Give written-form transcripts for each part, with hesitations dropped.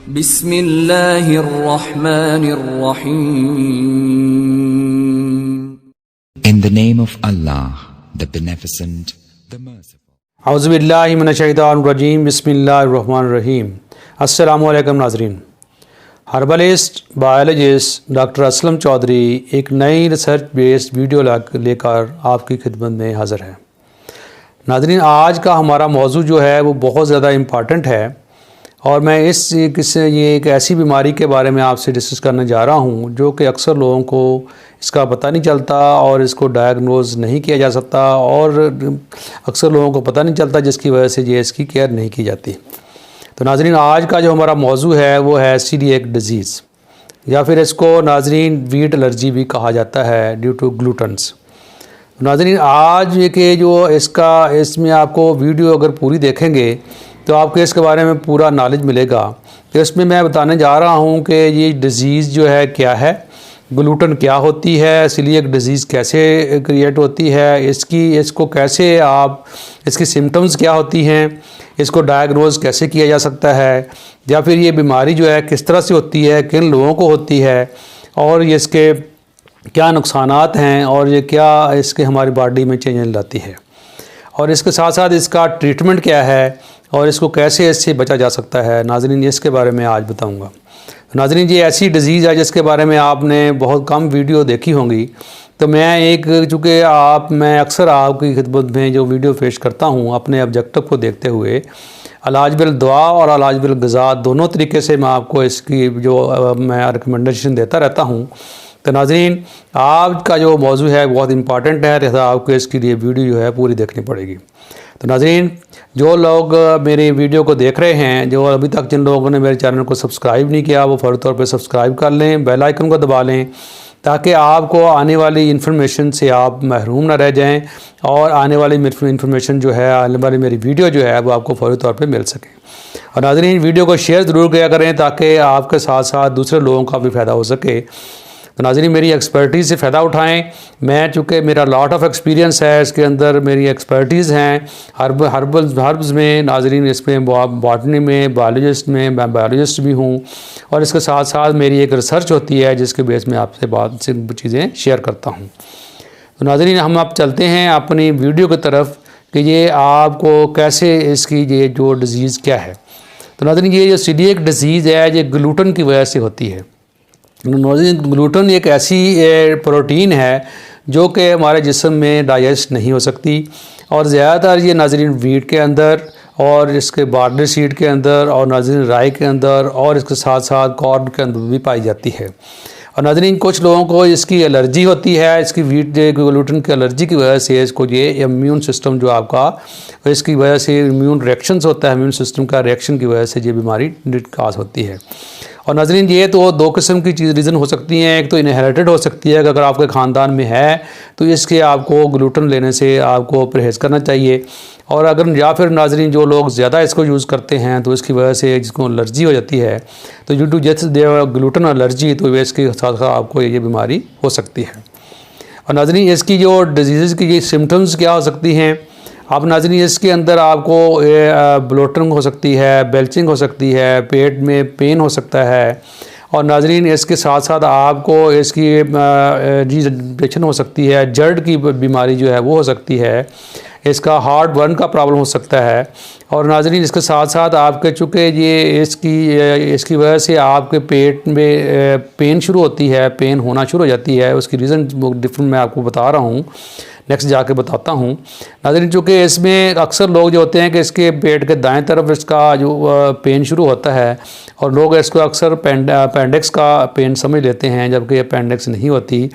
बिस्मिल्लाहिर्रहमानिर्रहीम। In the name of Allah, the Beneficent, the Merciful. औज़ुबिल्लाहि मिनश्शैतानिर्रजीम, बिस्मिल्लाहिर्रहमानिर्रहीम। अस्सलामु अलैकुम नाज़रीन। Herbalist biologist doctor Aslam Chaudhry एक नई रिसर्च बेस्ड वीडियो लेकर आपकी खिदमत में हाज़िर है। नाज़रीन, आज का हमारा मौजू जो है वो बहुत ज़्यादा इम्पॉर्टेंट है और मैं ये एक ऐसी बीमारी के बारे में आपसे डिस्कस करने जा रहा हूँ जो कि अक्सर लोगों को इसका पता नहीं चलता और इसको डायग्नोज नहीं किया जा सकता और अक्सर लोगों को पता नहीं चलता, जिसकी वजह से ये इसकी केयर नहीं की जाती। तो नाज़रीन, आज का जो हमारा मौजू है वो है सीलिएक डिज़ीज़, या फिर इसको नाज़रीन वीट एलर्जी भी कहा जाता है ड्यू टू ग्लूटन्स। नाज़रीन, आज के जो इसमें आपको वीडियो अगर पूरी देखेंगे तो आपको इसके बारे में पूरा नॉलेज मिलेगा। तो इसमें मैं बताने जा रहा हूँ कि ये डिज़ीज़ जो है क्या है, ग्लूटन क्या होती है, सीलिएक डिज़ीज़ कैसे क्रिएट होती है, इसको कैसे आप इसकी सिम्टम्स क्या होती हैं, इसको डायग्नोज कैसे किया जा सकता है, या फिर ये बीमारी जो है किस तरह से होती है, किन लोगों को होती है और ये इसके क्या नुकसानात हैं और ये क्या इसके हमारी बॉडी में चेंज लाती है, और इसके साथ साथ इसका ट्रीटमेंट क्या है और इसको कैसे इससे बचा जा सकता है। नाज़रीन, इसके बारे में आज बताऊंगा। नाज़रीन, ये ऐसी डिज़ीज़ है जिसके बारे में आपने बहुत कम वीडियो देखी होंगी, तो मैं अक्सर आपकी खिदमत में जो वीडियो पेश करता हूँ अपने ऑब्जेक्टिव को देखते हुए इलाज बिल दुआ और इलाज बिल ग़िज़ा दोनों तरीके से मैं आपको इसकी मैं रिकमेंडेशन देता रहता हूँ। तो नाज़रीन, आज का जो मौजू है बहुत इंपॉर्टेंट है, लिहाजा आपको इसके लिए वीडियो जो है पूरी देखनी पड़ेगी। तो नाज़रीन, जो लोग मेरे वीडियो को देख रहे हैं, जो अभी तक जिन लोगों ने मेरे चैनल को सब्सक्राइब नहीं किया, वो फ़ौरी तौर पे सब्सक्राइब कर लें, बेल आइकन को दबा लें, ताकि आपको आने वाली इन्फॉर्मेशन से आप महरूम ना रह जाएं और आने वाली इन्फॉर्मेशन जो है, आने वाली मेरी वीडियो जो है वो आपको फ़ौरी तौर पे मिल सके। और नाज़रीन, वीडियो को शेयर ज़रूर किया करें ताकि आपके साथ साथ दूसरे लोगों का भी फ़ायदा हो सके। तो नाज़रीन, मेरी एक्सपर्टीज़ से फ़ायदा उठाएं। मैं चूँकि मेरा लॉट ऑफ एक्सपीरियंस है, इसके अंदर मेरी एक्सपर्टीज़ हैं हर्ब्स में। नाज़रीन, इसमें बॉटनी में, बायोलॉजिस्ट में, मैं बायोलॉजिस्ट भी हूँ और इसके साथ साथ मेरी एक रिसर्च होती है जिसके बेस में आपसे बहुत सी चीज़ें शेयर करता हूँ। तो नाज़रीन, हम आप चलते हैं अपनी वीडियो की तरफ कि ये आपको कैसे इसकी ये जो डिज़ीज़ क्या है। तो नाज़रीन, ये जो सीलिएक डिज़ीज़ है ये ग्लूटन की वजह से होती है। ग्लूटन एक ऐसी प्रोटीन है जो कि हमारे जिस्म में डाइजेस्ट नहीं हो सकती और ज़्यादातर ये नाज़रीन वीट के अंदर और इसके बार्ली सीड के अंदर और नाज़रीन राई के अंदर और इसके साथ साथ कॉर्न के अंदर भी पाई जाती है। और नाज़रीन, कुछ लोगों को इसकी एलर्जी होती है, इसकी वीट ग्लूटन की एलर्जी की वजह से इसको ये इम्यून सिस्टम जो आपका इसकी वजह से इम्यून रिएक्शंस होता है, इम्यून सिस्टम का रिएक्शन की वजह से ये बीमारी काज होती है। और नाज़रीन, ये तो दो किस्म की रीज़न हो सकती हैं। एक तो इनहेरिटेड हो सकती है कि अगर आपके ख़ानदान में है तो इसके आपको ग्लूटन लेने से आपको परहेज़ करना चाहिए, और अगर या फिर नाज़रीन जो लोग ज़्यादा इसको यूज़ करते हैं तो इसकी वजह से जिसको एलर्जी हो जाती है, तो ड्यू टू जैसे ग्लूटन एलर्जी, तो इसके साथ साथ आपको ये बीमारी हो सकती है। और नाज़रीन, इसकी जो डिजीज़ की ये सिम्टम्स क्या हो सकती हैं। अब नाज़रीन, इसके अंदर आपको ब्लोटिंग हो सकती है, बेल्चिंग हो सकती है, पेट में पेन हो सकता है, और नाज़रीन इसके साथ साथ आपको इसकी डिहाइड्रेशन हो सकती है, जर्द की बीमारी जो है वो हो सकती है, इसका हार्ट बर्न का प्रॉब्लम हो सकता है। और नाज़रीन, इसके साथ साथ आपके चूँकि ये इसकी वजह से आपके पेट में पेन शुरू होती है, पेन होना शुरू हो जाती है। उसकी रीज़न डिफरेंट मैं आपको बता रहा हूँ, नेक्स्ट जाके बताता हूँ। नाज़रीन, चूँकि इसमें अक्सर लोग जो होते हैं कि इसके पेट के दाएं तरफ इसका जो पेन शुरू होता है और लोग इसको अक्सर अपेंडिक्स का पेन समझ लेते हैं, जबकि अपेंडिक्स नहीं होती।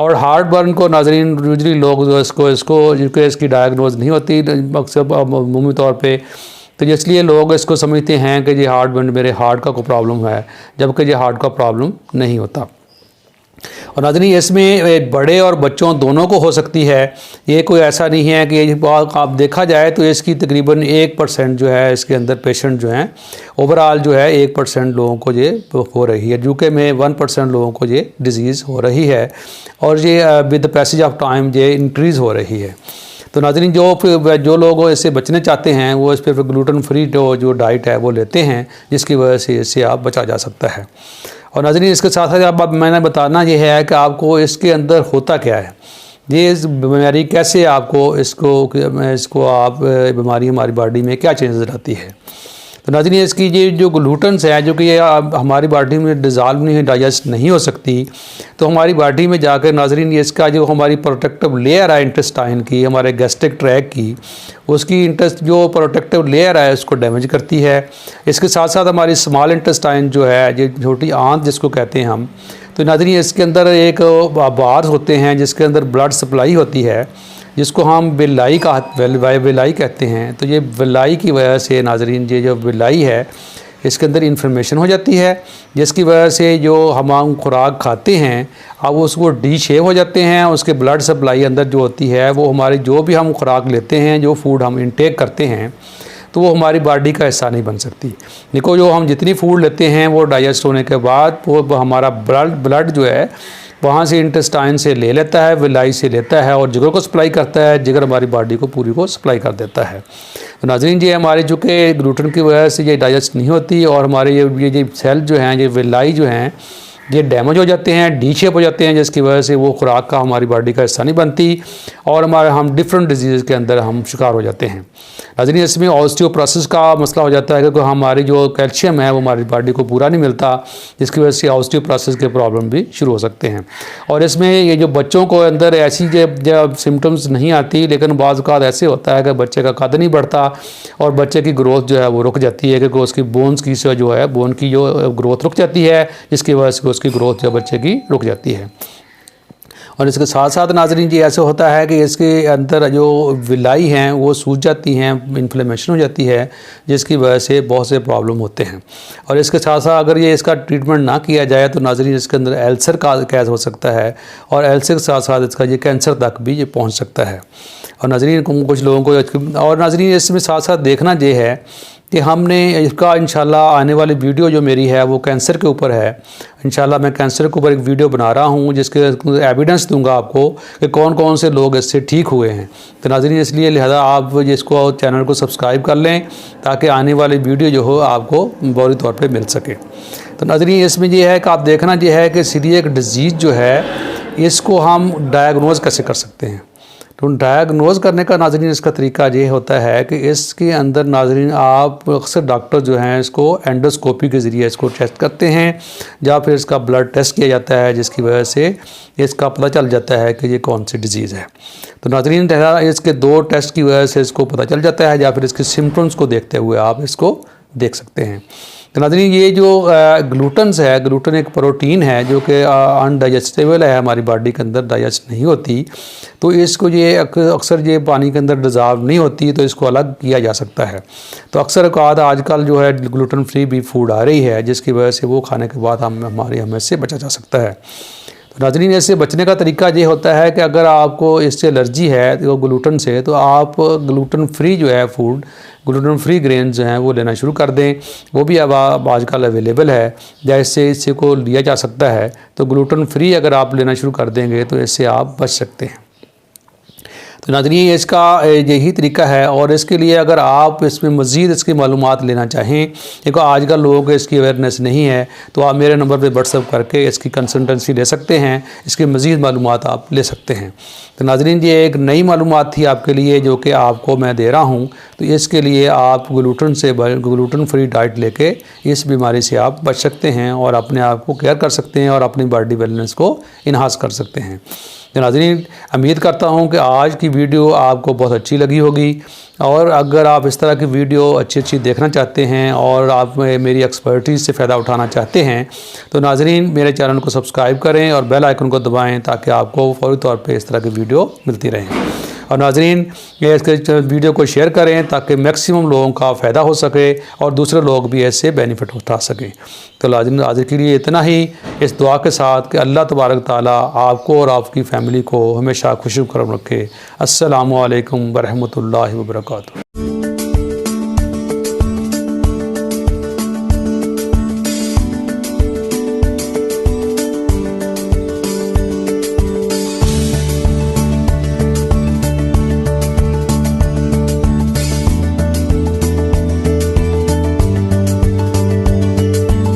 और हार्ट बर्न को नाज़रीन यूजुअली लोग जो इसको क्योंकि इसकी डायग्नोज नहीं होती अक्सर अमूमी तौर पे, तो इसलिए लोग इसको समझते हैं कि ये हार्ट बर्न मेरे हार्ट का कोई प्रॉब्लम है, जबकि ये हार्ट का प्रॉब्लम नहीं होता। और नाज़रीन, इसमें बड़े और बच्चों दोनों को हो सकती है। ये कोई ऐसा नहीं है कि आप देखा जाए तो इसकी तकरीबन 1% जो है इसके अंदर पेशेंट जो हैं ओवरऑल जो है 1% लोगों को ये हो रही है। यूके में 1% लोगों को ये डिज़ीज़ हो रही है और ये with the passage of time ये इंक्रीज़ हो रही है। तो नाज़रीन जो लोग इससे बचने चाहते हैं वो इस पर ग्लूटन फ्री जो डाइट है वो लेते हैं, जिसकी वजह से इससे आप बचा जा सकता है। और नाज़रीन इसके साथ साथ अब मैंने बताना ये है कि आपको इसके अंदर होता क्या है, ये इस बीमारी कैसे आपको इसको आप बीमारी हमारी बॉडी में क्या चेंजेस लाती है। तो नाज़रीन इसकी ये जो ग्लूटन्स है जो कि ये हमारी बॉडी में डिज़ाल्व नहीं डाइजेस्ट नहीं हो सकती, तो हमारी बॉडी में जाकर नाज़रीन इसका जो हमारी प्रोटेक्टिव लेयर है इंटेस्टाइन की, हमारे गैस्ट्रिक ट्रैक की, उसकी जो प्रोटेक्टिव लेयर है उसको डैमेज करती है। इसके साथ साथ हमारी स्मॉल इंटेस्टाइन जो है, जो छोटी आंत जिसको कहते हैं हम, तो नाज़रीन इसके अंदर एक बार्स होते हैं जिसके अंदर ब्लड सप्लाई होती है, जिसको हम विलाई कहते हैं। तो ये विलाई की वजह से नाज़रीन ये जो विलाई है इसके अंदर इन्फ्लेमेशन हो जाती है, जिसकी वजह से जो हम खुराक खाते हैं अब उसको डी शेप हो जाते हैं। उसके ब्लड सप्लाई अंदर जो होती है वो हमारी जो भी हम खुराक लेते हैं, जो फूड हम इंटेक करते हैं, तो वो हमारी बॉडी का हिस्सा नहीं बन सकती। देखो जो हम जितनी फूड लेते हैं वो डाइजेस्ट होने के बाद वो हमारा ब्लड जो है वहाँ से इंटेस्टाइन से ले लेता है, विलाई से लेता है और जिगर को सप्लाई करता है, जिगर हमारी बॉडी को पूरी को सप्लाई कर देता है। तो नाज़रीन ये हमारे जो कि ग्लूटन की वजह से ये डाइजेस्ट नहीं होती और हमारे ये सेल जो हैं, ये विलाई जो हैं, ये डैमेज हो जाते हैं, डी शेप हो जाते हैं, जिसकी वजह से वो खुराक का हमारी बॉडी का हिस्सा नहीं बनती और हम डिफरेंट डिजीज़ के अंदर हम शिकार हो जाते हैं। नाज़रीन इसमें ऑस्टियोप्रोसिस का मसला हो जाता है क्योंकि हमारी जो कैल्शियम है वो हमारी बॉडी को पूरा नहीं मिलता, जिसकी वजह से ऑस्टियोप्रोसिस के प्रॉब्लम भी शुरू हो सकते हैं। और इसमें ये जो बच्चों को अंदर ऐसी जब सिम्टम्स नहीं आती, लेकिन बाज़ औक़ात ऐसे होता है कि बच्चे का कद नहीं बढ़ता और बच्चे की ग्रोथ जो है वो रुक जाती है, क्योंकि उसकी बोन की जो ग्रोथ रुक जाती है, जिसकी वजह से उसकी ग्रोथ जो बच्चे की रुक जाती है। और इसके साथ साथ नाज़रीन जी ऐसे होता है कि इसके अंदर जो विलाई हैं वो सूज जाती हैं, इन्फ्लेमेशन हो जाती है, जिसकी वजह से बहुत से प्रॉब्लम होते हैं। और इसके साथ साथ अगर ये इसका ट्रीटमेंट ना किया जाए तो नाज़रीन इसके अंदर अल्सर का कैद हो सकता है और अल्सर के साथ साथ इसका ये कैंसर तक भी ये पहुँच सकता है। और नाज़रीन कुछ लोगों को और नाज़रीन इसमें साथ साथ देखना ये है कि हमने इसका इंशाल्लाह आने वाली वीडियो जो मेरी है वो कैंसर के ऊपर है। इंशाल्लाह मैं कैंसर के ऊपर एक वीडियो बना रहा हूँ जिसके एविडेंस दूंगा आपको कि कौन कौन से लोग इससे ठीक हुए हैं। तो नाज़रीन इसलिए लिहाजा आप इसको चैनल को सब्सक्राइब कर लें ताकि आने वाली वीडियो जो हो आपको फौरी तौर पर मिल सके। तो नाज़रीन इसमें यह है कि आप देखना यह है कि सीलिएक डिजीज़ जो है इसको हम डायग्नोज़ कैसे कर सकते हैं। तो डायग्नोज़ करने का नाज़रीन इसका तरीका ये होता है कि इसके अंदर नाज़रीन आप अक्सर डॉक्टर जो हैं इसको एंडोस्कोपी के ज़रिए इसको टेस्ट करते हैं या फिर इसका ब्लड टेस्ट किया जाता है, जिसकी वजह से इसका पता चल जाता है कि ये कौन सी डिज़ीज़ है। तो नाज़रीन इसके 2 टेस्ट की वजह से इसको पता चल जाता है या फिर इसके सिम्टम्स को देखते हुए आप इसको देख सकते हैं। तो नाज़रीन ये जो ग्लूटन्स है, ग्लूटन एक प्रोटीन है जो कि अनडाइजेस्टेबल है, हमारी बॉडी के अंदर डाइजेस्ट नहीं होती, तो इसको ये अक्सर ये पानी के अंदर डिज़ॉल्व नहीं होती, तो इसको अलग किया जा सकता है। तो अक्सर औक़ात आजकल जो है ग्लूटन फ्री भी फूड आ रही है, जिसकी वजह से वो खाने के बाद हमें इससे बचा जा सकता है। तो नाज़रीन इससे बचने का तरीका ये होता है कि अगर आपको इससे एलर्जी है तो ग्लूटन से, तो आप ग्लूटन फ्री जो है फूड, ग्लूटन फ्री ग्रेन जो हैं वो लेना शुरू कर दें। वो भी अब आजकल अवेलेबल है, जैसे इससे को लिया जा सकता है। तो ग्लूटन फ्री अगर आप लेना शुरू कर देंगे तो इससे आप बच सकते हैं। तो नाज़रीन इसका यही तरीका है। और इसके लिए अगर आप इसमें मज़ीद इसकी मालूमात लेना चाहें, देखो आजकल लोगों को इसकी अवेयरनेस नहीं है, तो आप मेरे नंबर पे व्हाट्सअप करके इसकी कंसल्टेंसी ले सकते हैं, इसकी मज़ीद मालूमात आप ले सकते हैं। तो नाज़रीन ये एक नई मालूमात थी आपके लिए जो कि आपको मैं दे रहा हूँ। तो इसके लिए आप ग्लूटन फ्री डाइट लेके इस बीमारी से आप बच सकते हैं और अपने आप को केयर कर सकते हैं और अपनी बॉडी बैलेंस को इन्हांस कर सकते हैं। तो नाज़रीन उम्मीद करता हूँ कि आज की वीडियो आपको बहुत अच्छी लगी होगी, और अगर आप इस तरह की वीडियो अच्छी देखना चाहते हैं और आप मेरी एक्सपर्टीज़ से फ़ायदा उठाना चाहते हैं तो नाज़रीन मेरे चैनल को सब्सक्राइब करें और बेल आइकन को दबाएं ताकि आपको फौरी तौर पे इस तरह की वीडियो मिलती रहें। और नाज़रीन इसके वीडियो को शेयर करें ताकि मैक्सिमम लोगों का फ़ायदा हो सके और दूसरे लोग भी ऐसे बेनिफिट उठा सकें। तो नाज़रीन आज के लिए इतना ही, इस दुआ के साथ कि अल्लाह तबारक ताला आपको और आपकी फ़ैमिली को हमेशा खुश करम रखे। अस्सलामु अलैकुम व रहमतुल्लाहि व बरकातुहू।